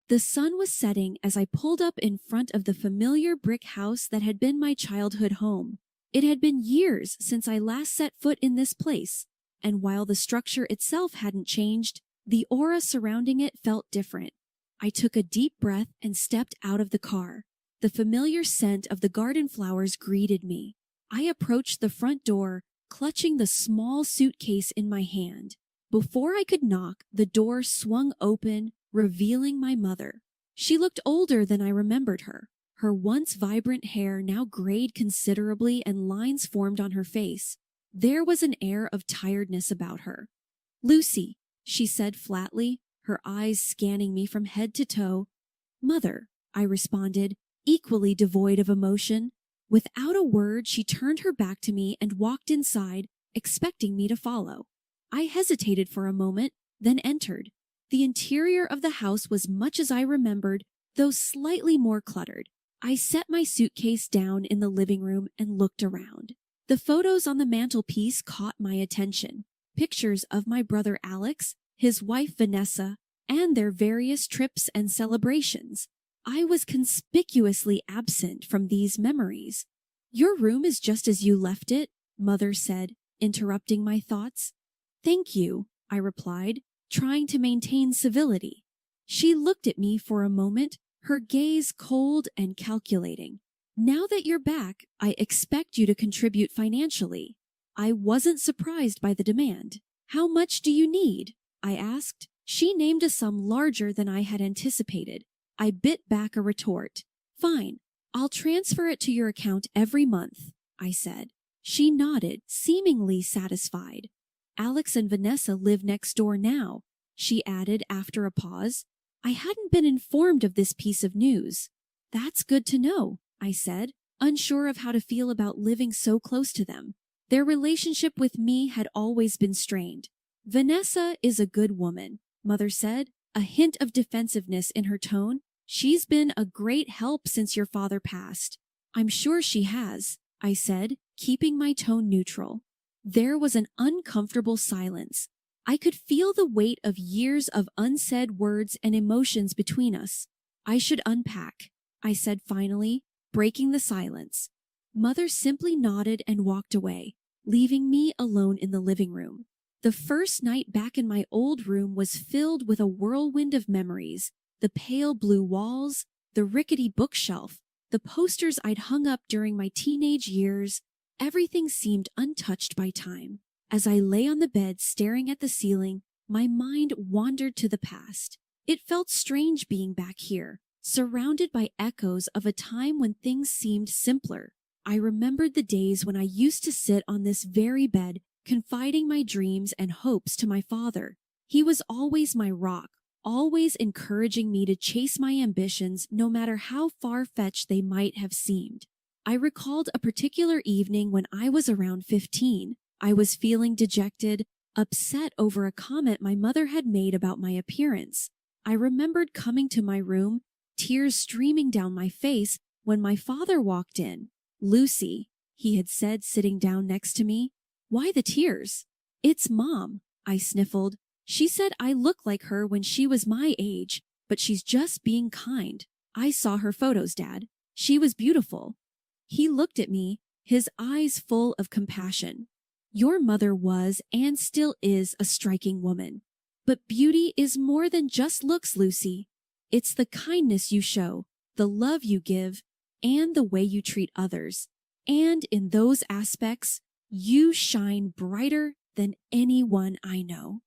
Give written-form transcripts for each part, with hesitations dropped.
The sun was setting as I pulled up in front of the familiar brick house that had been my childhood home. It had been years since I last set foot in this place, and while the structure itself hadn't changed, the aura surrounding it felt different. I took a deep breath and stepped out of the car. The familiar scent of the garden flowers greeted me. I approached the front door, clutching the small suitcase in my hand. Before I could knock, the door swung open, revealing my mother. She looked older than I remembered her. Her once vibrant hair now grayed considerably and lines formed on her face. There was an air of tiredness about her. "Lucy," she said flatly, her eyes scanning me from head to toe. "Mother," I responded, equally devoid of emotion. Without a word, she turned her back to me and walked inside, expecting me to follow. I hesitated for a moment, then entered. The interior of the house was much as I remembered, though slightly more cluttered. I set my suitcase down in the living room and looked around. The photos on the mantelpiece caught my attention. Pictures of my brother Alex, his wife Vanessa, and their various trips and celebrations. I was conspicuously absent from these memories. "Your room is just as you left it," Mother said, interrupting my thoughts. "Thank you," I replied, trying to maintain civility. She looked at me for a moment, her gaze cold and calculating. "Now that you're back, I expect you to contribute financially." I wasn't surprised by the demand. "How much do you need?" I asked. She named a sum larger than I had anticipated. I bit back a retort. "Fine, I'll transfer it to your account every month," I said. She nodded, seemingly satisfied. "Alex and Vanessa live next door now," she added after a pause. I hadn't been informed of this piece of news. "That's good to know," I said, unsure of how to feel about living so close to them. Their relationship with me had always been strained. "Vanessa is a good woman," Mother said, a hint of defensiveness in her tone. "She's been a great help since your father passed." "I'm sure she has," I said, keeping my tone neutral. There was an uncomfortable silence. I could feel the weight of years of unsaid words and emotions between us. "I should unpack," I said finally, breaking the silence. Mother simply nodded and walked away, leaving me alone in the living room. The first night back in my old room was filled with a whirlwind of memories. The pale blue walls, the rickety bookshelf, the posters I'd hung up during my teenage years. Everything seemed untouched by time. As I lay on the bed staring at the ceiling, my mind wandered to the past. It felt strange being back here, surrounded by echoes of a time when things seemed simpler. I remembered the days when I used to sit on this very bed, confiding my dreams and hopes to my father. He was always my rock, always encouraging me to chase my ambitions no matter how far-fetched they might have seemed. I recalled a particular evening when I was around 15. I was feeling dejected, upset over a comment my mother had made about my appearance. I remembered coming to my room, tears streaming down my face, when my father walked in. "Lucy," he had said, sitting down next to me. "Why the tears?" "It's Mom," I sniffled. "She said I look like her when she was my age, but she's just being kind. I saw her photos, Dad. She was beautiful." He looked at me, his eyes full of compassion. "Your mother was and still is a striking woman. But beauty is more than just looks, Lucy. It's the kindness you show, the love you give, and the way you treat others. And in those aspects, you shine brighter than anyone I know."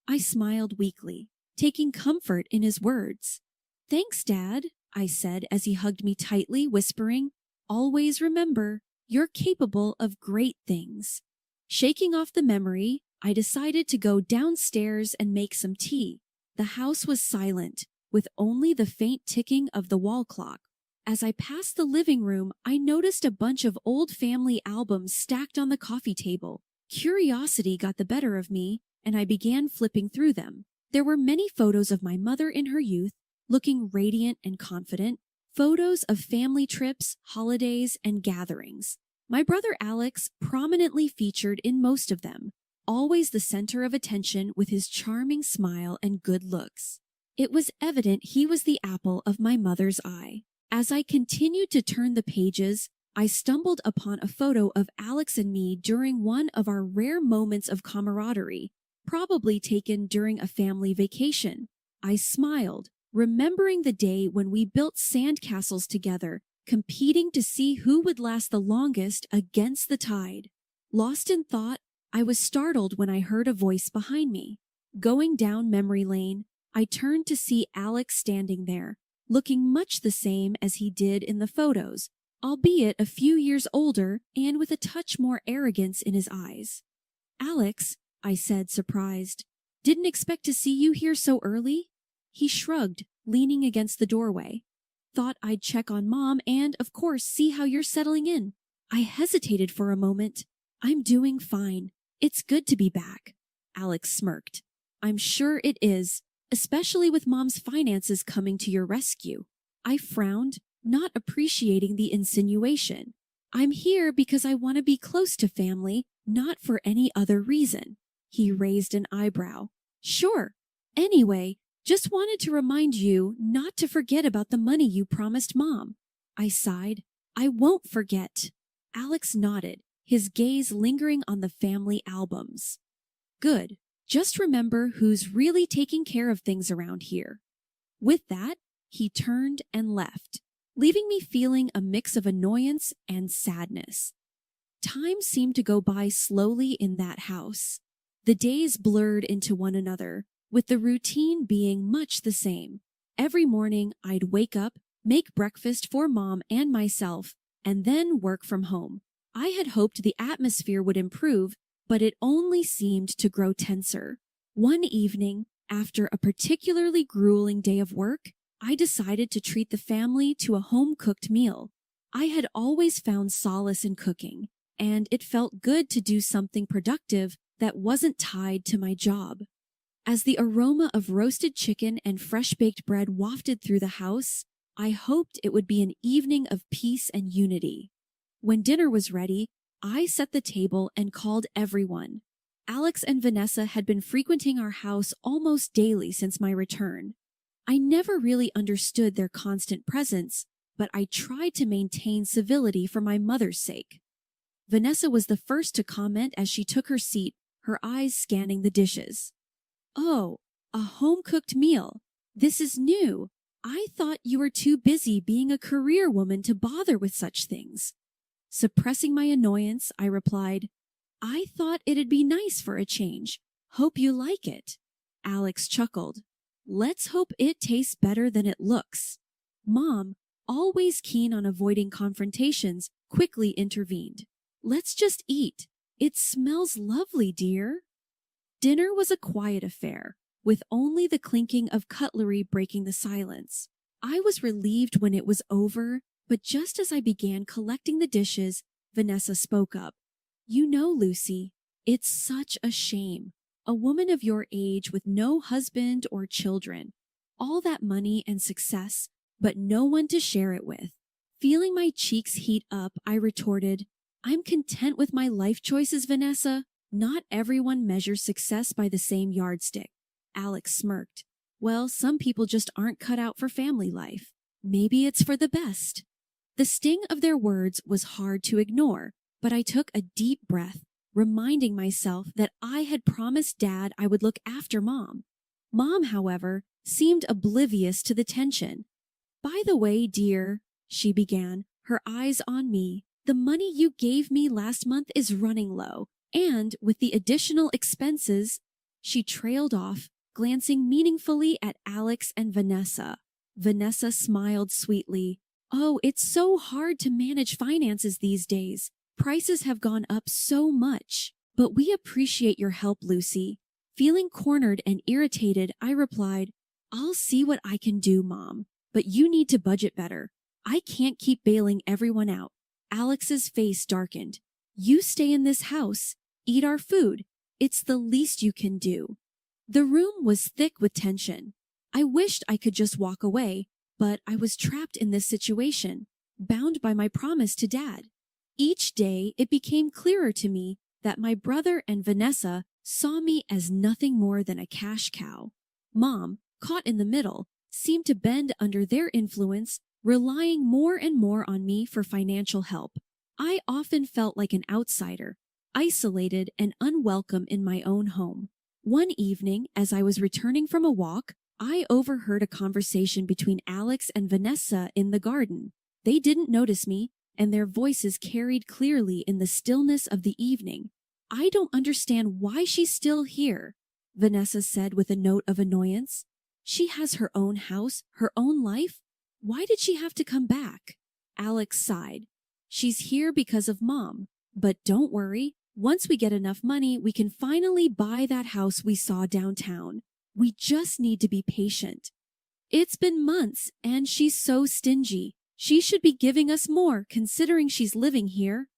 I smiled weakly, taking comfort in his words. "Thanks, Dad," I said as he hugged me tightly, whispering, "Always remember, you're capable of great things." Shaking off the memory, I decided to go downstairs and make some tea. The house was silent, with only the faint ticking of the wall clock. As I passed the living room, I noticed a bunch of old family albums stacked on the coffee table. Curiosity got the better of me, and I began flipping through them. There were many photos of my mother in her youth, looking radiant and confident, photos of family trips, holidays, and gatherings. My brother Alex prominently featured in most of them, always the center of attention with his charming smile and good looks. It was evident he was the apple of my mother's eye. As I continued to turn the pages, I stumbled upon a photo of Alex and me during one of our rare moments of camaraderie, probably taken during a family vacation. I smiled, remembering the day when we built sandcastles together, competing to see who would last the longest against the tide. Lost in thought, I was startled when I heard a voice behind me. Going down memory lane, I turned to see Alex standing there, looking much the same as he did in the photos, albeit a few years older and with a touch more arrogance in his eyes. "Alex," I said, surprised, "didn't expect to see you here so early?" He shrugged, leaning against the doorway. "Thought I'd check on Mom and, of course, see how you're settling in." I hesitated for a moment. "I'm doing fine. It's good to be back." Alex smirked. "I'm sure it is, especially with Mom's finances coming to your rescue." I frowned, not appreciating the insinuation. "I'm here because I want to be close to family, not for any other reason." He raised an eyebrow. "Sure. Anyway, just wanted to remind you not to forget about the money you promised Mom." I sighed. "I won't forget." Alex nodded, his gaze lingering on the family albums. "Good. Just remember who's really taking care of things around here." With that, he turned and left, leaving me feeling a mix of annoyance and sadness. Time seemed to go by slowly in that house. The days blurred into one another, with the routine being much the same. Every morning, I'd wake up, make breakfast for Mom and myself, and then work from home. I had hoped the atmosphere would improve, but it only seemed to grow tenser. One evening, after a particularly grueling day of work, I decided to treat the family to a home-cooked meal. I had always found solace in cooking, and it felt good to do something productive that wasn't tied to my job. As the aroma of roasted chicken and fresh-baked bread wafted through the house, I hoped it would be an evening of peace and unity. When dinner was ready, I set the table and called everyone. Alex and Vanessa had been frequenting our house almost daily since my return. I never really understood their constant presence, but I tried to maintain civility for my mother's sake. Vanessa was the first to comment as she took her seat, her eyes scanning the dishes. "Oh, a home-cooked meal. This is new. I thought you were too busy being a career woman to bother with such things." Suppressing my annoyance, I replied, "I thought it'd be nice for a change. Hope you like it." Alex chuckled. "Let's hope it tastes better than it looks." Mom, always keen on avoiding confrontations, quickly intervened. "Let's just eat. It smells lovely, dear." Dinner was a quiet affair, with only the clinking of cutlery breaking the silence. I was relieved when it was over, but just as I began collecting the dishes, Vanessa spoke up. "You know, Lucy, it's such a shame. A woman of your age with no husband or children, all that money and success, but no one to share it with." Feeling my cheeks heat up, I retorted, "I'm content with my life choices, Vanessa. Not everyone measures success by the same yardstick." Alex smirked. "Well, some people just aren't cut out for family life. Maybe it's for the best." The sting of their words was hard to ignore, but I took a deep breath, reminding myself that I had promised Dad I would look after Mom. Mom, however, seemed oblivious to the tension. "By the way, dear," she began, her eyes on me, "the money you gave me last month is running low, and with the additional expenses—" She trailed off, glancing meaningfully at Alex and Vanessa. Vanessa smiled sweetly. "Oh, it's so hard to manage finances these days. Prices have gone up so much. But we appreciate your help, Lucy." Feeling cornered and irritated, I replied, "I'll see what I can do, Mom, but you need to budget better. I can't keep bailing everyone out." Alex's face darkened. "You stay in this house, eat our food. It's the least you can do." The room was thick with tension. I wished I could just walk away, but I was trapped in this situation, bound by my promise to Dad. Each day, it became clearer to me that my brother and Vanessa saw me as nothing more than a cash cow. Mom, caught in the middle, seemed to bend under their influence, relying more and more on me for financial help. I often felt like an outsider, isolated and unwelcome in my own home. One evening, as I was returning from a walk, I overheard a conversation between Alex and Vanessa in the garden. They didn't notice me, and their voices carried clearly in the stillness of the evening. "I don't understand why she's still here," Vanessa said with a note of annoyance. "She has her own house, her own life. Why did she have to come back?" Alex sighed. "She's here because of Mom. But don't worry, once we get enough money, we can finally buy that house we saw downtown. We just need to be patient. It's been months, and she's so stingy. She should be giving us more, considering she's living here."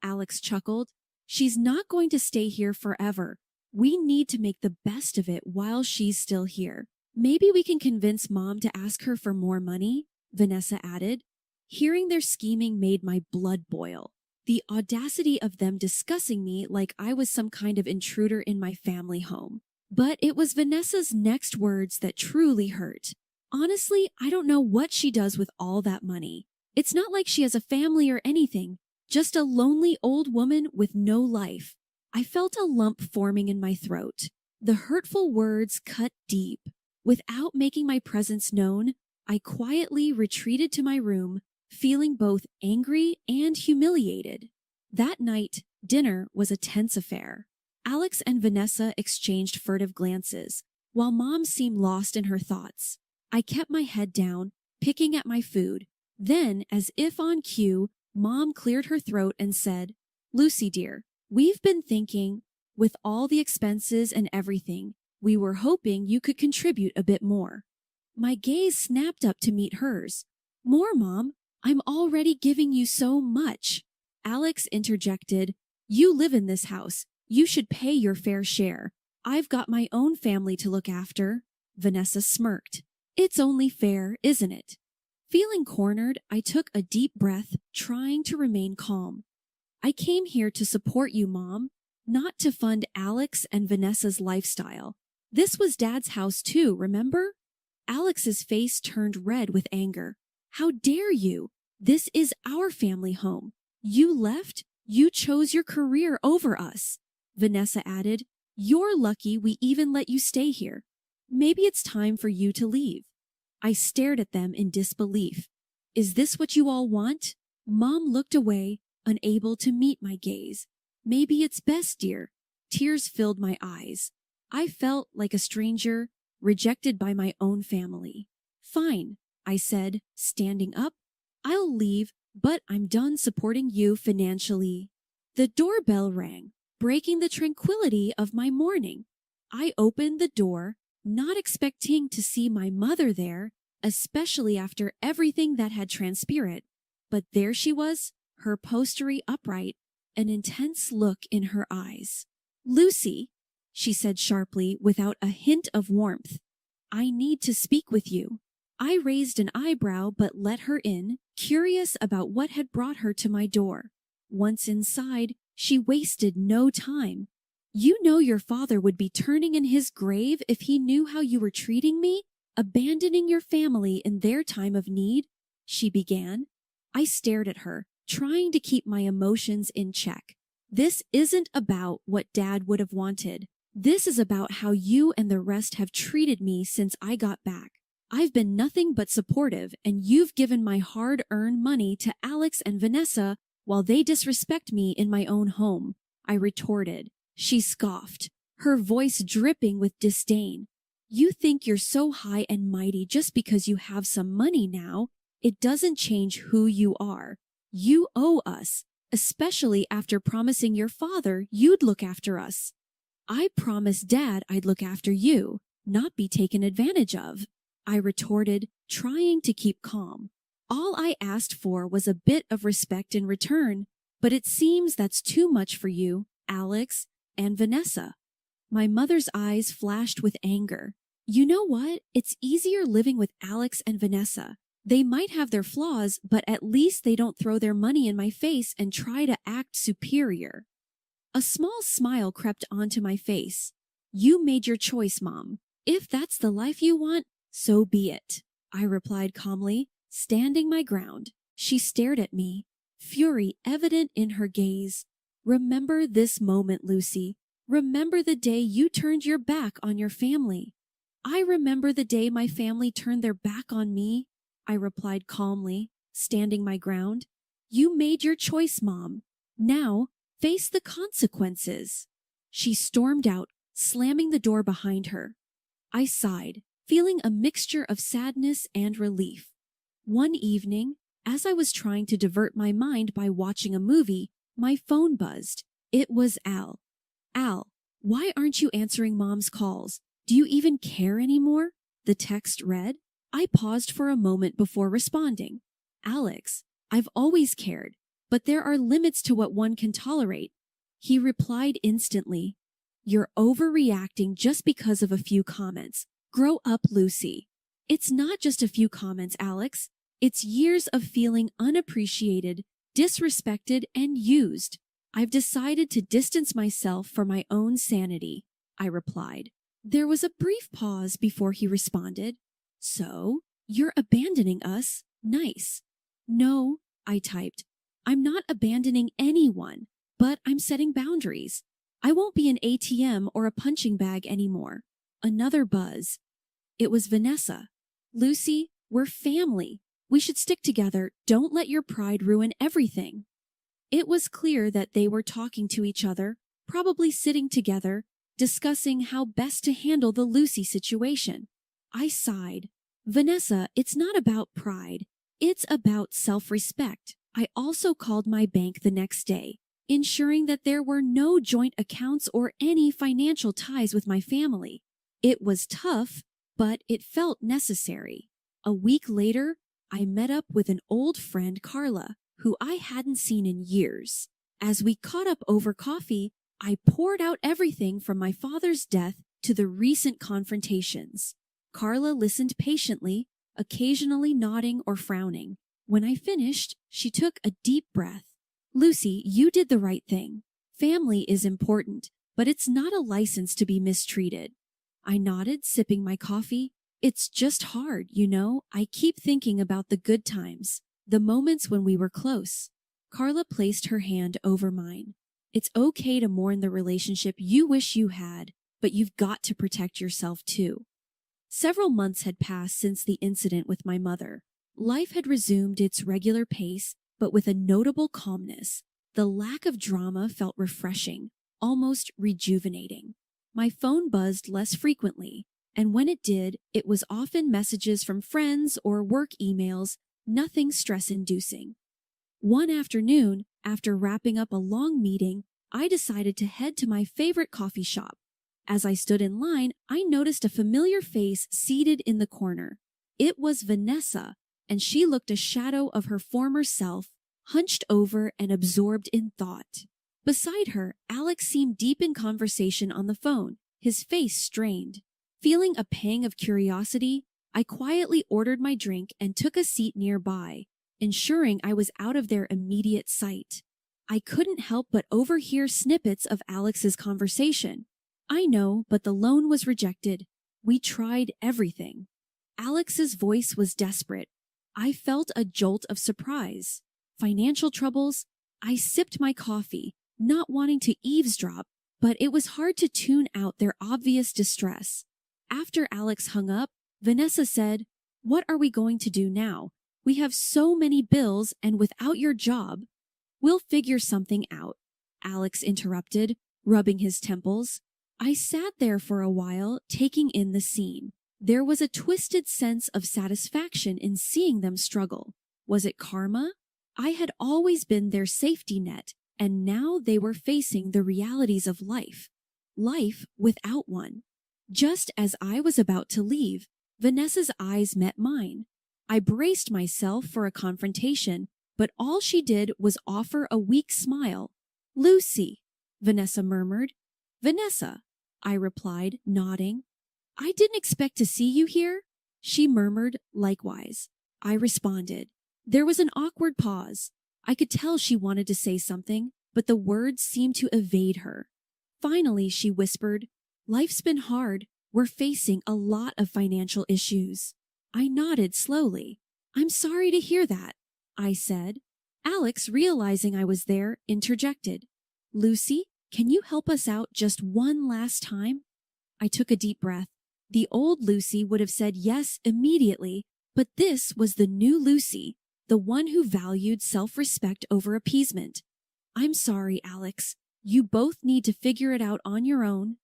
Alex chuckled. "She's not going to stay here forever. We need to make the best of it while she's still here. Maybe we can convince Mom to ask her for more money," Vanessa added. Hearing their scheming made my blood boil. The audacity of them discussing me like I was some kind of intruder in my family home. But it was Vanessa's next words that truly hurt. "Honestly, I don't know what she does with all that money. It's not like she has a family or anything, just a lonely old woman with no life." I felt a lump forming in my throat. The hurtful words cut deep. Without making my presence known, I quietly retreated to my room, feeling both angry and humiliated. That night, dinner was a tense affair. Alex and Vanessa exchanged furtive glances, while Mom seemed lost in her thoughts. I kept my head down, picking at my food. Then, as if on cue, Mom cleared her throat and said, "Lucy dear, we've been thinking, with all the expenses and everything, we were hoping you could contribute a bit more." My gaze snapped up to meet hers. "More, Mom? I'm already giving you so much." Alex interjected, "You live in this house. You should pay your fair share. I've got my own family to look after." Vanessa smirked. "It's only fair, isn't it?" Feeling cornered, I took a deep breath, trying to remain calm. "I came here to support you, Mom, not to fund Alex and Vanessa's lifestyle. This was Dad's house too, remember?" Alex's face turned red with anger. "How dare you? This is our family home. You left. You chose your career over us." Vanessa added, "You're lucky we even let you stay here. Maybe it's time for you to leave." I stared at them in disbelief. "Is this what you all want?" Mom looked away, unable to meet my gaze. "Maybe it's best, dear." Tears filled my eyes. I felt like a stranger, rejected by my own family. "Fine," I said, standing up. "I'll leave, but I'm done supporting you financially." The doorbell rang, breaking the tranquility of my morning. I opened the door, not expecting to see my mother there, especially after everything that had transpired. But there she was, her postery upright, an intense look in her eyes. "Lucy," she said sharply without a hint of warmth, "I need to speak with you." I raised an eyebrow but let her in, curious about what had brought her to my door. Once inside, she wasted no time. "You know your father would be turning in his grave if he knew how you were treating me, abandoning your family in their time of need," she began. I stared at her, trying to keep my emotions in check. "This isn't about what Dad would have wanted. This is about how you and the rest have treated me since I got back. I've been nothing but supportive, and you've given my hard-earned money to Alex and Vanessa while they disrespect me in my own home," I retorted. She scoffed, her voice dripping with disdain. "You think you're so high and mighty just because you have some money now. It doesn't change who you are. You owe us, especially after promising your father you'd look after us." "I promised Dad I'd look after you, not be taken advantage of," I retorted, trying to keep calm. "All I asked for was a bit of respect in return, but it seems that's too much for you, Alex, and Vanessa." My mother's eyes flashed with anger. "You know what? It's easier living with Alex and Vanessa. They might have their flaws, but at least they don't throw their money in my face and try to act superior." A small smile crept onto my face. "You made your choice, Mom. If that's the life you want, So be it, I replied calmly, standing my ground. She stared at me, fury evident in her gaze. Remember this moment, Lucy. Remember the day you turned your back on your family. I remember the day my family turned their back on me, I replied calmly, standing my ground. You made your choice, Mom. Now, face the consequences. She stormed out, slamming the door behind her. I sighed, feeling a mixture of sadness and relief. One evening, as I was trying to divert my mind by watching a movie, my phone buzzed. It was Al. Al, why aren't you answering Mom's calls? Do you even care anymore? The text read. I paused for a moment before responding. Alex, I've always cared, but there are limits to what one can tolerate. He replied instantly. You're overreacting just because of a few comments. Grow up, Lucy. It's not just a few comments, Alex. It's years of feeling unappreciated, disrespected, and used. I've decided to distance myself for my own sanity, I replied. There was a brief pause before he responded. So, you're abandoning us? Nice. No, I typed. I'm not abandoning anyone, but I'm setting boundaries. I won't be an ATM or a punching bag anymore. Another buzz. It was Vanessa. Lucy, we're family. We should stick together. Don't let your pride ruin everything. It was clear that they were talking to each other, probably sitting together, discussing how best to handle the Lucy situation. I sighed. Vanessa, it's not about pride. It's about self-respect. I also called my bank the next day, ensuring that there were no joint accounts or any financial ties with my family. It was tough, but it felt necessary. A week later, I met up with an old friend, Carla, who I hadn't seen in years. As we caught up over coffee, I poured out everything from my father's death to the recent confrontations. Carla listened patiently, occasionally nodding or frowning. When I finished, she took a deep breath. Lucy, you did the right thing. Family is important, but it's not a license to be mistreated. I nodded, sipping my coffee. It's just hard, you know. I keep thinking about the good times, the moments when we were close. Carla placed her hand over mine. It's okay to mourn the relationship you wish you had, but you've got to protect yourself too. Several months had passed since the incident with my mother. Life had resumed its regular pace, but with a notable calmness. The lack of drama felt refreshing, almost rejuvenating. My phone buzzed less frequently, and when it did, it was often messages from friends or work emails, nothing stress-inducing. One afternoon, after wrapping up a long meeting, I decided to head to my favorite coffee shop. As I stood in line, I noticed a familiar face seated in the corner. It was Vanessa, and she looked a shadow of her former self, hunched over and absorbed in thought. Beside her, Alex seemed deep in conversation on the phone, his face strained. Feeling a pang of curiosity, I quietly ordered my drink and took a seat nearby, ensuring I was out of their immediate sight. I couldn't help but overhear snippets of Alex's conversation. I know, but the loan was rejected. We tried everything. Alex's voice was desperate. I felt a jolt of surprise. Financial troubles? I sipped my coffee, not wanting to eavesdrop, but it was hard to tune out their obvious distress. After Alex hung up, Vanessa said, "What are we going to do now? We have so many bills, and without your job." "We'll figure something out," Alex interrupted, rubbing his temples. I sat there for a while, taking in the scene. There was a twisted sense of satisfaction in seeing them struggle. Was it karma? I had always been their safety net, and now they were facing the realities of life. Life without one. Just as I was about to leave, Vanessa's eyes met mine. I braced myself for a confrontation, but all she did was offer a weak smile. "Lucy," Vanessa murmured. "Vanessa," I replied, nodding. "I didn't expect to see you here," she murmured likewise. I responded. There was an awkward pause. I could tell she wanted to say something, but the words seemed to evade her. Finally, she whispered, "Life's been hard. We're facing a lot of financial issues. I nodded slowly. I'm sorry to hear that, I said. Alex, realizing I was there, interjected. Lucy, can you help us out just one last time? I took a deep breath. The old Lucy would have said yes immediately, but this was the new Lucy, the one who valued self-respect over appeasement. I'm sorry, Alex. You both need to figure it out on your own.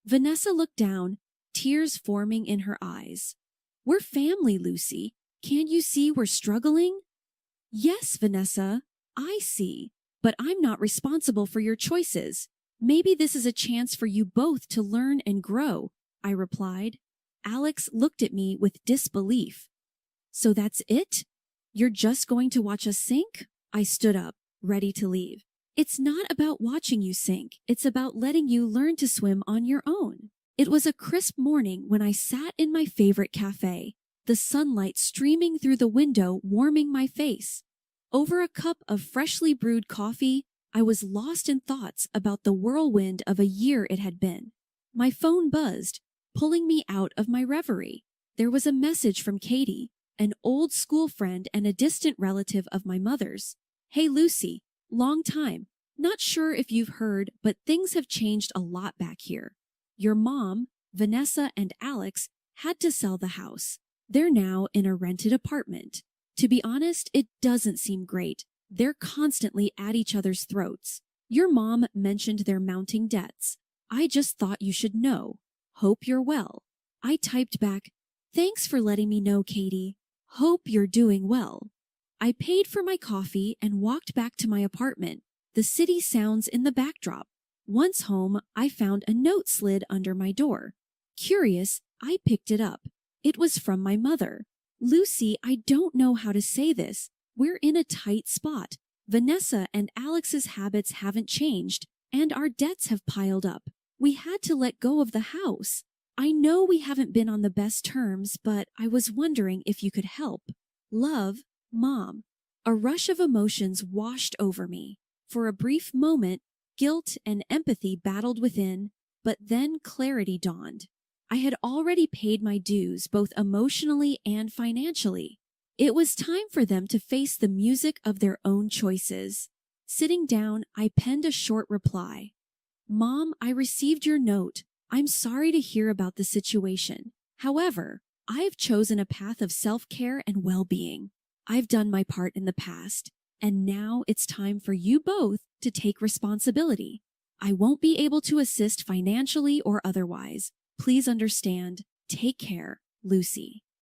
Vanessa looked down, tears forming in her eyes. We're family, Lucy. Can't you see we're struggling? Yes, Vanessa, I see, but I'm not responsible for your choices. Maybe this is a chance for you both to learn and grow, I replied. Alex looked at me with disbelief. So that's it? You're just going to watch us sink? I stood up, ready to leave. It's not about watching you sink. It's about letting you learn to swim on your own. It was a crisp morning when I sat in my favorite cafe, the sunlight streaming through the window warming my face. Over a cup of freshly brewed coffee, I was lost in thoughts about the whirlwind of a year it had been. My phone buzzed, pulling me out of my reverie. There was a message from Katie, an old school friend and a distant relative of my mother's. Hey Lucy, long time. Not sure if you've heard, but things have changed a lot back here. Your mom, Vanessa, and Alex had to sell the house. They're now in a rented apartment. To be honest, it doesn't seem great. They're constantly at each other's throats. Your mom mentioned their mounting debts. I just thought you should know. Hope you're well. I typed back, thanks for letting me know, Katie. Hope you're doing well. I paid for my coffee and walked back to my apartment, the city sounds in the backdrop. Once home, I found a note slid under my door. Curious, I picked it up. It was from my mother. Lucy, I don't know how to say this. We're in a tight spot. Vanessa and Alex's habits haven't changed, and our debts have piled up. We had to let go of the house. I know we haven't been on the best terms, but I was wondering if you could help. Love, Mom. A rush of emotions washed over me. For a brief moment, guilt and empathy battled within, but then clarity dawned. I had already paid my dues, both emotionally and financially. It was time for them to face the music of their own choices. Sitting down, I penned a short reply. Mom, I received your note. I'm sorry to hear about the situation. However, I've chosen a path of self-care and well-being. I've done my part in the past, and now it's time for you both to take responsibility. I won't be able to assist financially or otherwise. Please understand. Take care, Lucy.